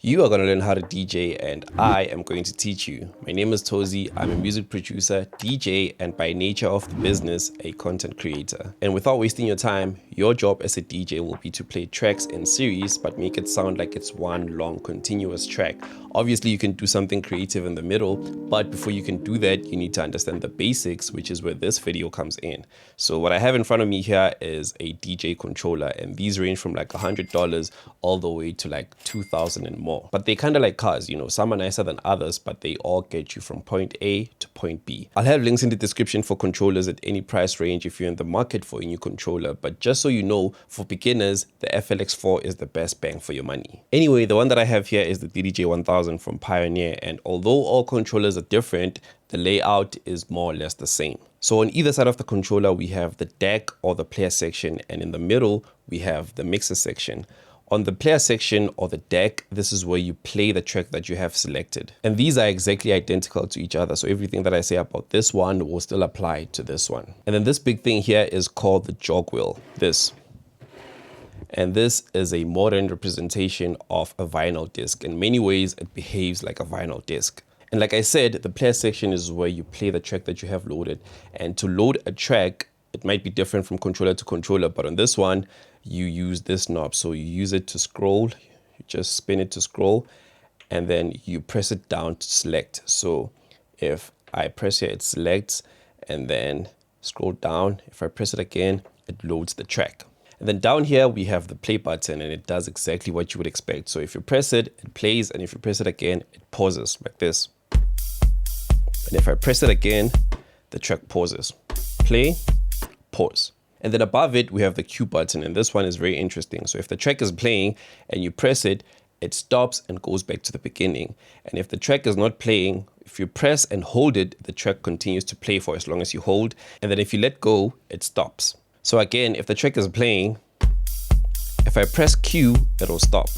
You are going to learn how to DJ and I am going to teach you. My name is Tozy. I'm a music producer, DJ, and by nature of the business, a content creator. And without wasting your time, your job as a DJ will be to play tracks in series but make it sound like it's one long continuous track. Obviously, you can do something creative in the middle, but before you can do that, you need to understand the basics, which is where this video comes in. So what I have in front of me here is a DJ controller, and these range from like $100 all the way to like $2,000 and more. But they kind of like cars, you know, some are nicer than others, but they all get you from point A to point B. I'll have links in the description for controllers at any price range if you're in the market for a new controller. But just so you know, for beginners, the FLX4 is the best bang for your money. Anyway, the one that I have here is the DDJ 1000 from Pioneer, and although all controllers are different, the layout is more or less the same. So on either side of the controller, we have the deck or the player section, and in the middle, we have the mixer section. On the player section or the deck, this is where you play the track that you have selected. And these are exactly identical to each other. So everything that I say about this one will still apply to this one. And then this big thing here is called the jog wheel, this. And this is a modern representation of a vinyl disc. In many ways, it behaves like a vinyl disc. And like I said, the player section is where you play the track that you have loaded. And to load a track, it might be different from controller to controller, but on this one, you use this knob. So you use it to scroll, you just spin it to scroll, and then you press it down to select. So if I press here, it selects, and then scroll down. If I press it again, it loads the track. And then down here, we have the play button, and it does exactly what you would expect. So if you press it, it plays, and if you press it again, it pauses like this. And if I press it again, the track pauses. Play, pause. And then above it, we have the cue button, and this one is very interesting. So if the track is playing and you press it, it stops and goes back to the beginning. And if the track is not playing, if you press and hold it, the track continues to play for as long as you hold. And then if you let go, it stops. So again, if the track is playing, if I press Q, it'll stop,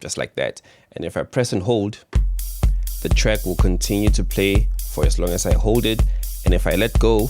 just like that. And if I press and hold, the track will continue to play for as long as I hold it. And if I let go,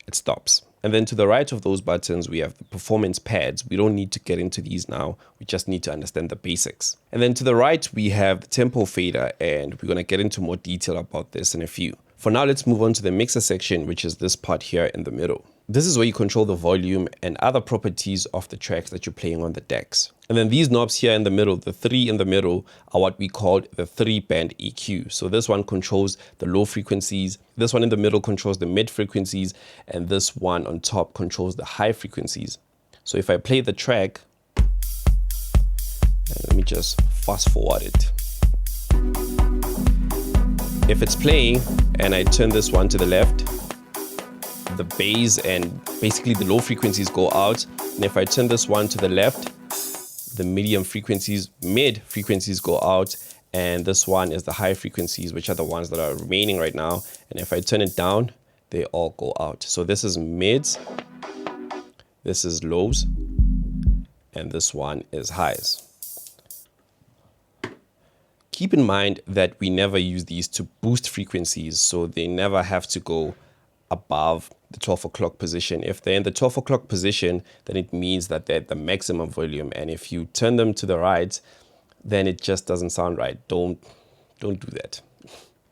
it stops. And then to the right of those buttons, we have the performance pads. We don't need to get into these now. We just need to understand the basics. And then to the right, we have the tempo fader, and we're going to get into more detail about this in a few. For now, let's move on to the mixer section, which is this part here in the middle. This is where you control the volume and other properties of the tracks that you're playing on the decks. And then these knobs here in the middle, the three in the middle, are what we call the 3-band EQ. So this one controls the low frequencies, this one in the middle controls the mid frequencies, and this one on top controls the high frequencies. So if I play the track, let me just fast forward it. If it's playing and I turn this one to the left, the bass and basically the low frequencies go out. And if I turn this one to the left, the mid frequencies go out, and this one is the high frequencies, which are the ones that are remaining right now. And if I turn it down, they all go out. So this is mids, this is lows, and this one is highs. Keep in mind that we never use these to boost frequencies, so they never have to go above the 12 o'clock position. If they're in the 12 o'clock position, then it means that they're at the maximum volume. And if you turn them to the right, then it just doesn't sound right. Don't do that.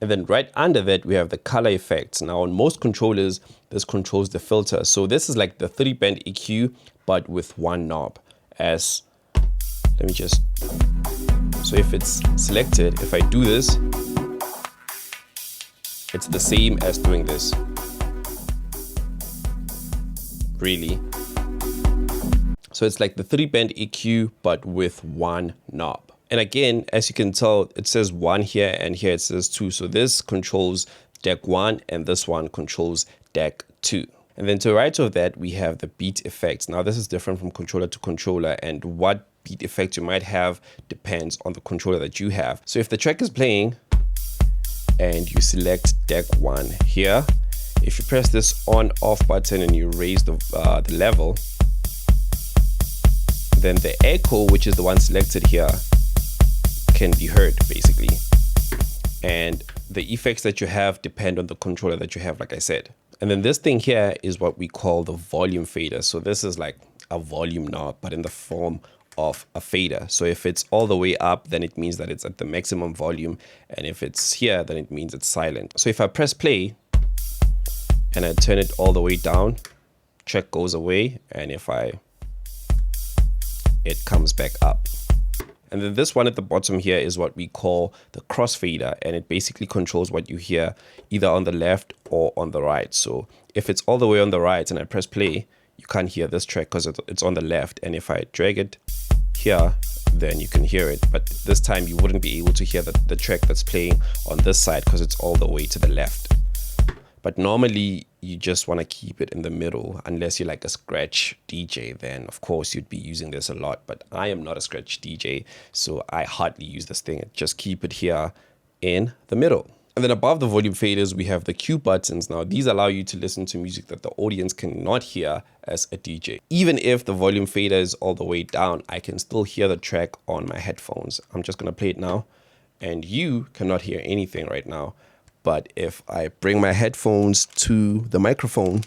And then right under that, we have the color effects. Now on most controllers, this controls the filter. So this is like the 3-band EQ, but with one knob. So if it's selected, if I do this, it's the same as doing this. Really. So it's like the 3-band EQ, but with one knob. And again, as you can tell, it says 1 here and here it says 2. So this controls deck 1 and this one controls deck 2. And then to the right of that, we have the beat effects. Now this is different from controller to controller, and what beat effect you might have depends on the controller that you have. So if the track is playing and you select deck 1 here, if you press this on off button and you raise the level, then the echo, which is the one selected here, can be heard basically. And the effects that you have depend on the controller that you have, like I said. And then this thing here is what we call the volume fader. So this is like a volume knob, but in the form of a fader. So if it's all the way up, then it means that it's at the maximum volume. And if it's here, then it means it's silent. So if I press play and I turn it all the way down, track goes away. And if it comes back up. And then this one at the bottom here is what we call the crossfader, and it basically controls what you hear either on the left or on the right. So if it's all the way on the right and I press play, you can't hear this track because it's on the left. And if I drag it here, then you can hear it. But this time you wouldn't be able to hear the track that's playing on this side because it's all the way to the left. But normally you just want to keep it in the middle, unless you're like a scratch DJ, then of course you'd be using this a lot. But I am not a scratch DJ, so I hardly use this thing. Just keep it here in the middle. And then above the volume faders, we have the cue buttons. Now these allow you to listen to music that the audience cannot hear as a DJ. Even if the volume fader is all the way down, I can still hear the track on my headphones. I'm just gonna play it now, and you cannot hear anything right now. But if I bring my headphones to the microphone,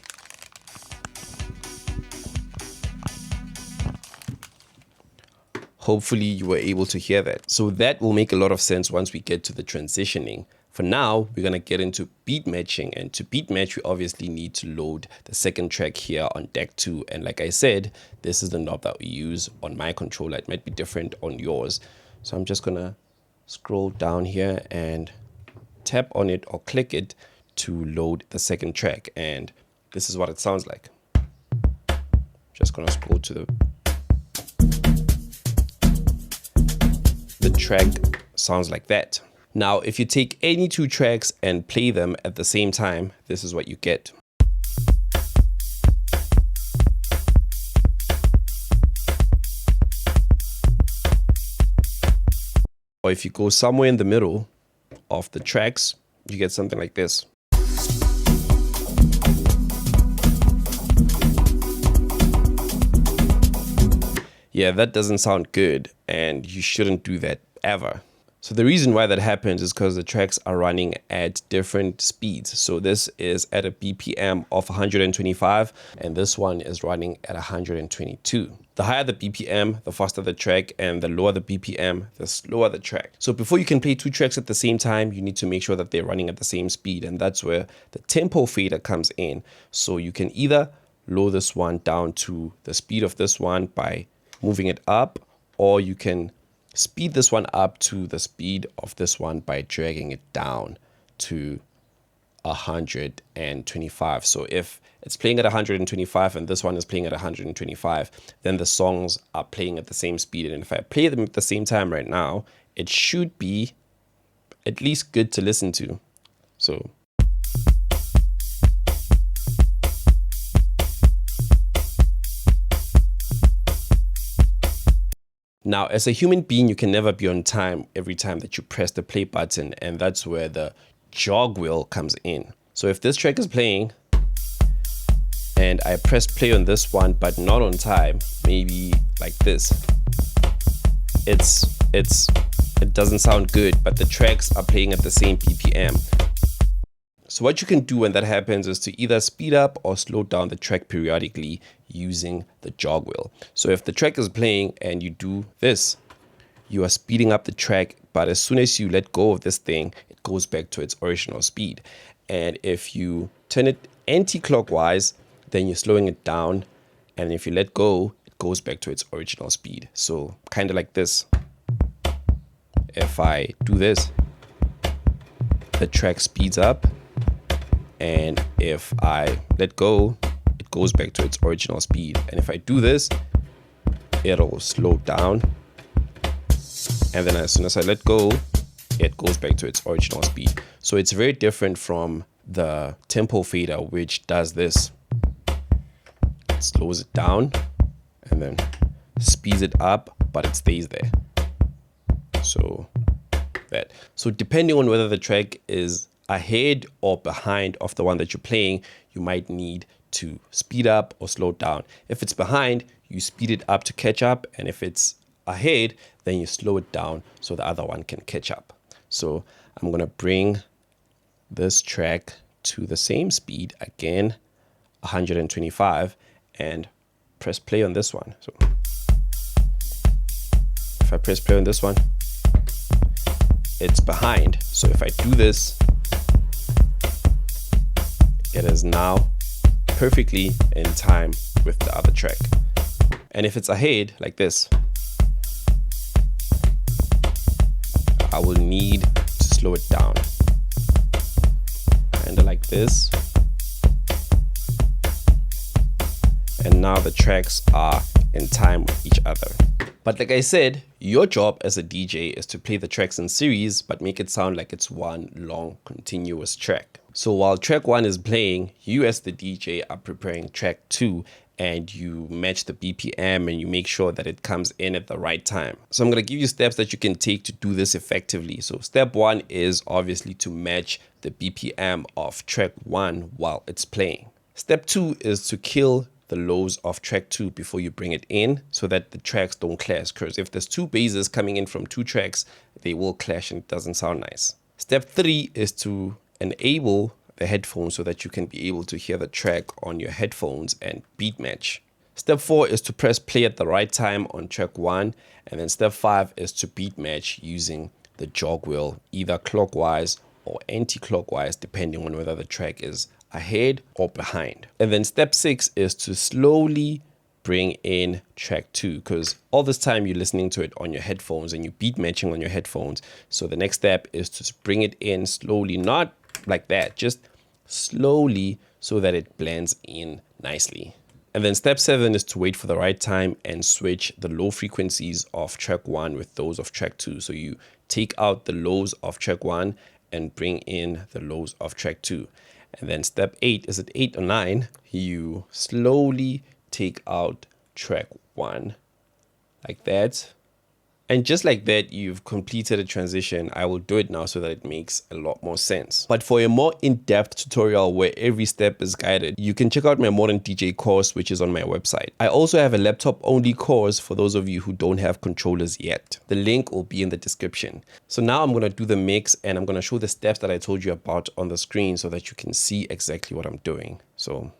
hopefully you were able to hear that. So that will make a lot of sense once we get to the transitioning. For now, we're going to get into beat matching, and to beat match, we obviously need to load the second track here on deck 2. And like I said, this is the knob that we use on my controller. It might be different on yours. So I'm just going to scroll down here and tap on it or click it to load the second track, and this is what it sounds like. Just gonna scroll to the track sounds like that. Now if you take any two tracks and play them at the same time, this is what you get. Or if you go somewhere in the middle of the tracks, you get something like this. Yeah, that doesn't sound good, and you shouldn't do that ever. So the reason why that happens is because the tracks are running at different speeds. So this is at a BPM of 125, and this one is running at 122. The higher the BPM, the faster the track, and the lower the BPM, the slower the track. So before you can play two tracks at the same time, you need to make sure that they're running at the same speed, and that's where the tempo fader comes in. So you can either lower this one down to the speed of this one by moving it up, or you can speed this one up to the speed of this one by dragging it down to 125. So if it's playing at 125 and this one is playing at 125, then the songs are playing at the same speed. And if I play them at the same time right now, it should be at least good to listen to. So now, as a human being, you can never be on time every time that you press the play button, and that's where the jog wheel comes in. So if this track is playing and I press play on this one but not on time, maybe like this, it doesn't sound good, but the tracks are playing at the same BPM. So what you can do when that happens is to either speed up or slow down the track periodically using the jog wheel. So if the track is playing and you do this, you are speeding up the track, but as soon as you let go of this thing, it goes back to its original speed. And if you turn it anti-clockwise, then you're slowing it down. And if you let go, it goes back to its original speed. So kind of like this. If I do this, the track speeds up. And if I let go, it goes back to its original speed. And if I do this, it'll slow down. And then as soon as I let go, it goes back to its original speed. So it's very different from the tempo fader, which does this. It slows it down and then speeds it up, but it stays there. So that. So depending on whether the track is ahead or behind of the one that you're playing, you might need to speed up or slow down. If it's behind, you speed it up to catch up, and if it's ahead, then you slow it down so the other one can catch up. So I'm gonna bring this track to the same speed again, 125, and press play on this one. So if I press play on this one, it's behind. So if I do this, it is now perfectly in time with the other track. And if it's ahead like this, I will need to slow it down. And like this. And now the tracks are in time with each other. But like I said, your job as a DJ is to play the tracks in series, but make it sound like it's one long continuous track. So while track 1 is playing, you as the DJ are preparing track 2, and you match the BPM and you make sure that it comes in at the right time. So I'm going to give you steps that you can take to do this effectively. So step 1 is obviously to match the BPM of track 1 while it's playing. Step 2 is to kill the lows of track 2 before you bring it in, so that the tracks don't clash, because if there's 2 basses coming in from 2 tracks, they will clash and it doesn't sound nice. Step 3 is to enable the headphones so that you can be able to hear the track on your headphones and beat match. Step 4 is to press play at the right time on track 1, and then step 5 is to beat match using the jog wheel, either clockwise or anti-clockwise, depending on whether the track is ahead or behind. And then step 6 is to slowly bring in track 2, because all this time you're listening to it on your headphones and you beat matching on your headphones. So the next step is to bring it in slowly, not like that, just slowly, so that it blends in nicely. And then step 7 is to wait for the right time and switch the low frequencies of track 1 with those of track 2. So you take out the lows of track 1 and bring in the lows of track 2. And then step 8, is it 8 or 9? You slowly take out track 1 like that. And just like that, you've completed a transition. I will do it now so that it makes a lot more sense. But for a more in-depth tutorial where every step is guided, you can check out my Modern DJ course, which is on my website. I also have a laptop-only course for those of you who don't have controllers yet. The link will be in the description. So now I'm going to do the mix, and I'm going to show the steps that I told you about on the screen so that you can see exactly what I'm doing. So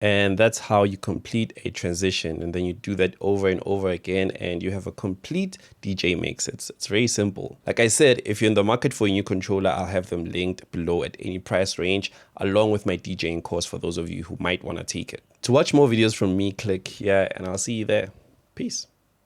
and that's how you complete a transition. And then you do that over and over again, and you have a complete DJ mix. It's very simple. Like I said, if you're in the market for a new controller, I'll have them linked below at any price range, along with my DJing course for those of you who might want to take it. To watch more videos from me, click here, and I'll see you there. Peace.